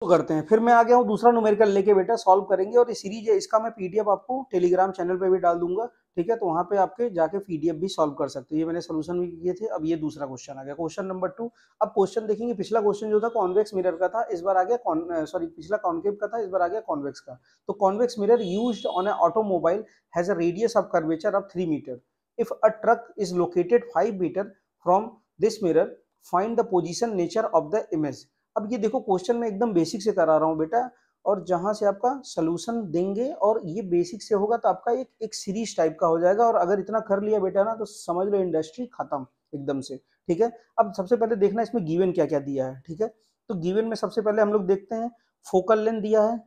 तो करते हैं। फिर मैं आ गया हूँ दूसरा न्यूमेरिकल लेके बेटा, सॉल्व करेंगे। और ये सीरीज है, इसका मैं पीडीएफ आपको टेलीग्राम चैनल पे भी डाल दूंगा, ठीक है। तो वहां पे आपके जाके पीडीएफ भी सॉल्व कर सकते हो। ये मैंने सोल्यूशन भी किए थे। अब ये दूसरा क्वेश्चन आ गया, क्वेश्चन नंबर 2। अब क्वेश्चन देखेंगे, पिछला क्वेश्चन जो था कॉन्वेक्स मिरर का था, इस बार आ गया सॉरी पिछला कॉन्केव का था, इस बार आ गया कॉन्वेक्स का। तो convex mirror used on a automobile has a radius of curvature of 3 metre. If a truck is located 5 metre from this mirror, find the position nature of the image. अब ये देखो question में एकदम basic से करा रहा हूँ बेटा, और जहां से आपका सोल्यूशन देंगे और ये बेसिक से होगा तो आपका एक सीरीज टाइप का हो जाएगा। और अगर इतना कर लिया बेटा ना तो समझ लो इंडस्ट्री खत्म एकदम से, ठीक है। अब सबसे पहले देखना इसमें गिवन क्या क्या दिया है, ठीक है। तो गिवन में सबसे पहले हम लोग देखते हैं, फोकल लेंथ दिया है,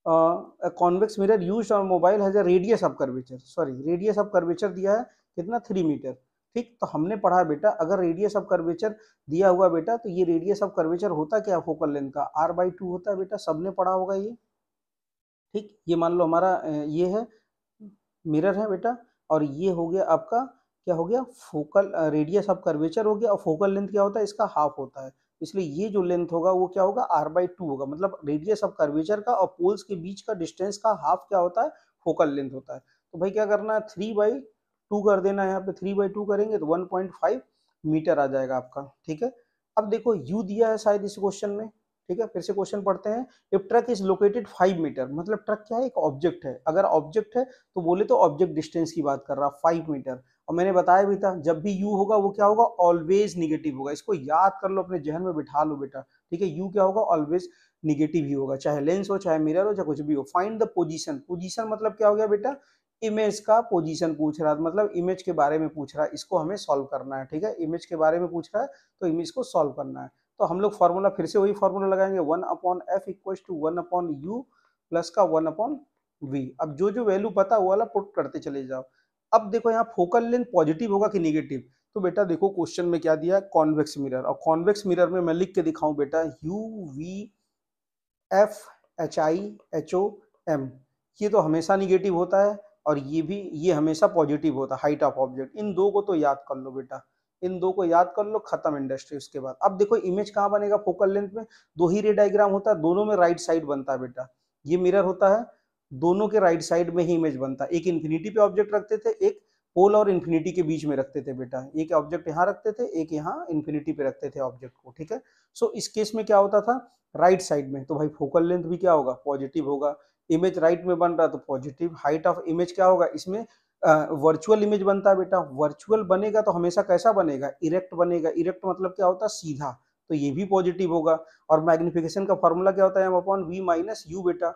convex mirror used on mobile has a radius of curvature, sorry radius of curvature दिया है कितना, 3 मीटर। ठीक, तो हमने पढ़ा बेटा अगर रेडियस ऑफ कर्वेचर दिया हुआ बेटा, तो ये रेडियस ऑफ कर्वेचर होता क्या फोकल लेंथ का, r/2 होता है बेटा, सबने पढ़ा होगा ये। ठीक, ये मान लो हमारा ये है मिरर है बेटा, और ये हो गया आपका क्या हो गया, फोकल रेडियस ऑफ कर्वेचर हो गया। और फोकल लेंथ क्या होता है, इसका हाफ होता है। इसलिए ये जो लेंथ होगा वो क्या होगा, r/2 होगा। मतलब रेडियस ऑफ कर्वेचर का और पोल्स के बीच का डिस्टेंस का हाफ क्या होता है, फोकल लेंथ होता है। तो भाई क्या करना है, 3/2 कर देना है। यहाँ पे 3/2 करेंगे तो 1.5 मीटर आ जाएगा आपका, ठीक है। अब देखो यू दिया है शायद इस क्वेश्चन में, ठीक है। फिर से क्वेश्चन पढ़ते हैं। If truck is located 5 metre, मतलब ट्रक क्या है, एक ऑब्जेक्ट है। अगर ऑब्जेक्ट है तो बोले तो ऑब्जेक्ट डिस्टेंस की बात कर रहा, 5 मीटर। और मैंने बताया भी था जब भी यू होगा वो क्या होगा, ऑलवेज निगेटिव होगा। इसको याद कर लो, अपने जहन में बिठा लो बेटा, ठीक है। यू क्या होगा, ऑलवेज निगेटिव ही होगा, चाहे लेंस हो, चाहे मिरर हो, चाहे कुछ भी हो। फाइंड द पोजीशन, पोजीशन मतलब क्या हो गया बेटा, इमेज का पोजीशन पूछ रहा है, मतलब इमेज के बारे में पूछ रहा है, इसको हमें सॉल्व करना है, ठीक है। इमेज के बारे में पूछ रहा है तो इमेज को सॉल्व करना है। तो हम लोग फॉर्मूला फिर से वही फॉर्मूला लगाएंगे, 1/f equals to 1/u plus का 1/v। अब जो जो वैल्यू पता वो वाला पुट करते चले जाओ। अब देखो यहाँ फोकल लेंथ पॉजिटिव होगा कि निगेटिव, तो बेटा देखो क्वेश्चन में क्या दिया है, कॉन्वेक्स मिरर। और कॉन्वेक्स मिरर में मैं लिख के दिखाऊं बेटा, UVFHIHOM, ये तो हमेशा निगेटिव होता है, और ये भी, ये हमेशा पॉजिटिव होता है, हाइट ऑफ ऑब्जेक्ट। इन दो को तो याद कर लो बेटा, इन दो को याद कर लो, खत्म इंडस्ट्री। उसके बाद अब देखो इमेज कहाँ बनेगा, फोकल लेंथ में दो ही रे डायग्राम होता है, दोनों में राइट साइड बनता है बेटा। ये मिरर होता है, दोनों के राइट साइड में ही इमेज बनता है। एक इन्फिनिटी पे ऑब्जेक्ट रखते थे, एक पोल और इन्फिनिटी के बीच में रखते थे बेटा। एक ऑब्जेक्ट यहाँ रखते थे, एक यहाँ इन्फिनिटी पे रखते थे ऑब्जेक्ट को, ठीक है। सो इस केस में क्या होता था, राइट साइड में, तो भाई फोकल लेंथ भी क्या होगा, पॉजिटिव होगा। इमेज राइट में बन रहा तो पॉजिटिव। हाइट ऑफ इमेज क्या होगा, इसमें वर्चुअल इमेज बनता है बेटा। वर्चुअल बनेगा तो हमेशा कैसा बनेगा, इरेक्ट बनेगा। इरेक्ट मतलब क्या होता है, सीधा, तो ये भी पॉजिटिव होगा। और मैग्निफिकेशन का फॉर्मूला क्या होता है, m/v - u बेटा।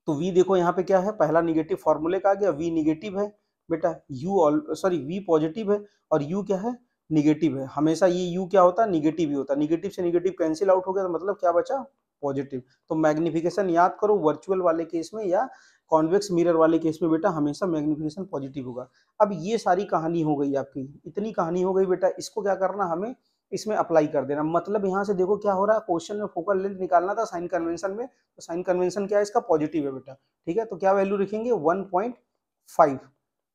तो v देखो यहाँ पे क्या है, पहला निगेटिव फॉर्मूले का आ गया, v निगेटिव है बेटा, v पॉजिटिव है, और u क्या है, निगेटिव है। हमेशा ये u क्या होता है, निगेटिव ही होता है। निगेटिव से निगेटिव कैंसिल आउट हो गया, तो मतलब क्या बचा, पॉजिटिव। तो मैग्निफिकेशन याद करो, वर्चुअल वाले केस में या कॉन्वेक्स मिरर वाले केस में बेटा हमेशा मैग्निफिकेशन पॉजिटिव होगा। अब ये सारी कहानी हो गई आपकी, इतनी कहानी हो गई बेटा। इसको क्या करना, हमें इसमें अप्लाई कर देना। मतलब यहाँ से देखो क्या हो रहा है, क्वेश्चन में फोकल लेंथ निकालना था साइन कन्वेंशन में, तो साइन कन्वेंशन क्या है, इसका पॉजिटिव है बेटा, ठीक है। तो क्या वैल्यू लिखेंगे, 1.5।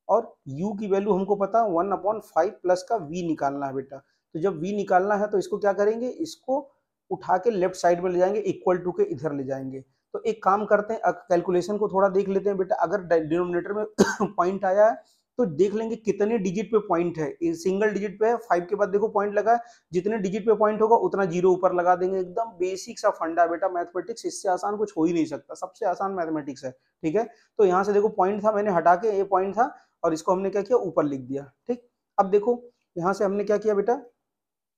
और u की वैल्यू हमको पता 1/5 प्लस का v निकालना है बेटा। तो जब v निकालना है तो इसको क्या करेंगे, इसको उठा के लेफ्ट साइड में ले जाएंगे, इक्वल टू के इधर ले जाएंगे। तो एक काम करते हैं, कैलकुलेशन को थोड़ा देख लेते हैं बेटा। अगर डिनोमिनेटर में पॉइंट आया है तो देख लेंगे कितने डिजिट पे पॉइंट है। सिंगल डिजिट पे है, 5 के बाद देखो पॉइंट लगा है, जितने डिजिट पे पॉइंट होगा उतना जीरो ऊपर लगा देंगे। एकदम बेसिक सा फंडा बेटा मैथमेटिक्स, इससे आसान कुछ हो ही नहीं सकता, सबसे आसान मैथमेटिक्स है, ठीक है। तो यहाँ से देखो पॉइंट था, मैंने हटा के, ये पॉइंट था और इसको हमने क्या किया, ऊपर लिख दिया, ठीक। अब देखो यहाँ से हमने क्या किया बेटा,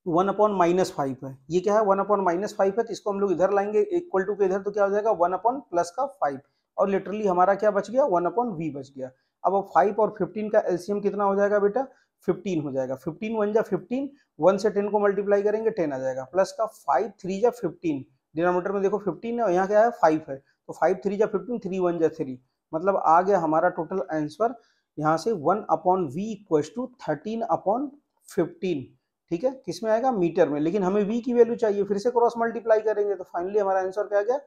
1/-5 है, ये क्या है, 1/-5 है, तो इसको हम लोग इधर लाएंगे इक्वल टू के इधर, तो क्या हो जाएगा 1/+5। और लिटरली हमारा क्या बच गया, 1/v बच गया। अब 5 और 15 का एलसीएम कितना हो जाएगा बेटा, 15 हो जाएगा। 15 1 जा 15, 1 से 10 को मल्टीप्लाई करेंगे 10 आ जाएगा, प्लस का 5 3 जा 15, डिनोमिनेटर में देखो 15 है और यहाँ क्या है 5 है, तो 5 3 जा 15, 3 1 जा 3, मतलब आ गया हमारा टोटल आंसर यहाँ से 1/v इक्वल्स टू 13/15, ठीक है। किस में आएगा, मीटर में, लेकिन हमें v की वैल्यू चाहिए, फिर से क्रॉस मल्टीप्लाई करेंगे तो फाइनली हमारा आंसर क्या आ गया,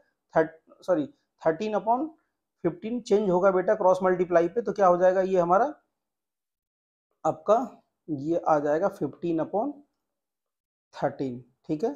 13/15 चेंज होगा बेटा क्रॉस मल्टीप्लाई पे, तो क्या हो जाएगा ये हमारा आपका, ये आ जाएगा 15/13, ठीक है,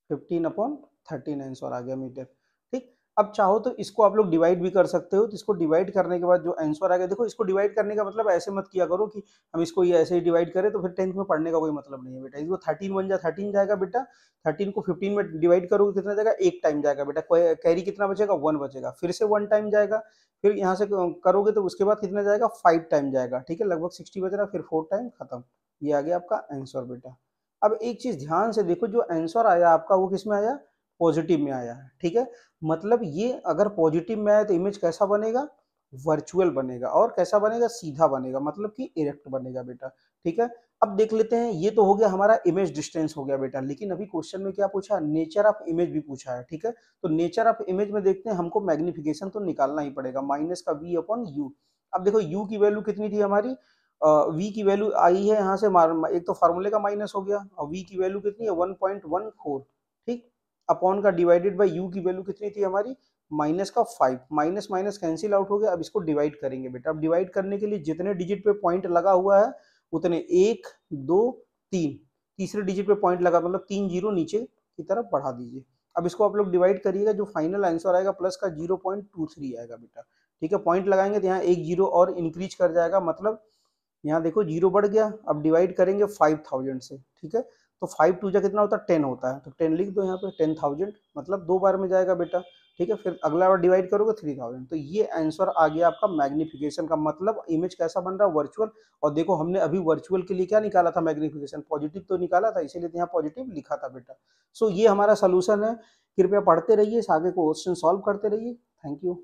15/13, 13 आंसर आ गया मीटर। ठीक, अब चाहो तो इसको आप लोग डिवाइड भी कर सकते हो, तो इसको डिवाइड करने के बाद जो आंसर आ गया, देखो इसको डिवाइड करने का मतलब ऐसे मत किया करो कि हम इसको ये ऐसे ही डिवाइड करें, तो फिर 10th में पढ़ने का कोई मतलब नहीं है बेटा। इसको 13 बन जा 13 जाएगा बेटा, 13 को 15 में डिवाइड करोगे कितना जाएगा, एक टाइम जाएगा बेटा, कैरी कितना बचेगा, 1 बचेगा, फिर से 1 टाइम जाएगा, फिर यहाँ से करोगे तो उसके बाद कितना जाएगा, 5 टाइम जाएगा। ठीक है, लगभग 60 बच रहा, फिर 4 टाइम खत्म। ये आ गया आपका आंसर बेटा। अब एक चीज ध्यान से देखो, जो आंसर आया आपका वो किस में आया, पॉजिटिव में आया है। ठीक है, मतलब ये अगर पॉजिटिव में आया तो इमेज कैसा बनेगा, वर्चुअल बनेगा, और कैसा बनेगा, सीधा बनेगा, मतलब कि इरेक्ट बनेगा बेटा। ठीक है, अब देख लेते हैं, ये तो हो गया हमारा इमेज डिस्टेंस हो गया बेटा, लेकिन अभी क्वेश्चन में क्या पूछा, नेचर ऑफ इमेज भी पूछा है। ठीक है, तो नेचर ऑफ इमेज में देखते हैं, हमको मैग्निफिकेशन तो निकालना ही पड़ेगा, माइनस का वी अपॉन यू। अब देखो यू की वैल्यू कितनी थी हमारी, वी की वैल्यू आई है यहाँ से एक तो फार्मूले का माइनस हो गया, और वी की वैल्यू कितनी है 1.14। ठीक, अपॉन का डिवाइडेड बाय यू की वैल्यू कितनी थी हमारी, माइनस का 5, माइनस माइनस कैंसिल आउट हो गया। अब इसको डिवाइड करेंगे बेटा, अब डिवाइड करने के लिए जितने डिजिट पे पॉइंट लगा हुआ है उतने 1 2 3, तीसरे डिजिट पे पॉइंट लगा, मतलब 3 जीरो नीचे की तरफ बढ़ा दीजिए। अब इसको आप लोग डिवाइड करिएगा, जो फाइनल आंसर आएगा प्लस का 0.23 आएगा बेटा। ठीक है, पॉइंट लगाएंगे तो यहाँ एक जीरो और इंक्रीज कर जाएगा, मतलब यहाँ देखो जीरो बढ़ गया। अब डिवाइड करेंगे 5000 से। ठीक है, तो 5 टू जा कितना होता है, 10 होता है, तो 10 लिख दो यहाँ पे, 10,000, मतलब 2 बार में जाएगा बेटा। ठीक है, फिर अगला बार डिवाइड करोगे 3000। तो ये आंसर आ गया आपका मैग्निफिकेशन का, मतलब इमेज कैसा बन रहा है, वर्चुअल। और देखो हमने अभी वर्चुअल के लिए क्या निकाला था, मैग्निफिकेशन पॉजिटिव तो निकाला था, इसीलिए तो यहाँ पॉजिटिव लिखा था बेटा। सो ये हमारा सोल्यूशन है। कृपया पढ़ते रहिए, आगे को क्वेश्चन सॉल्व करते रहिए। Thank you.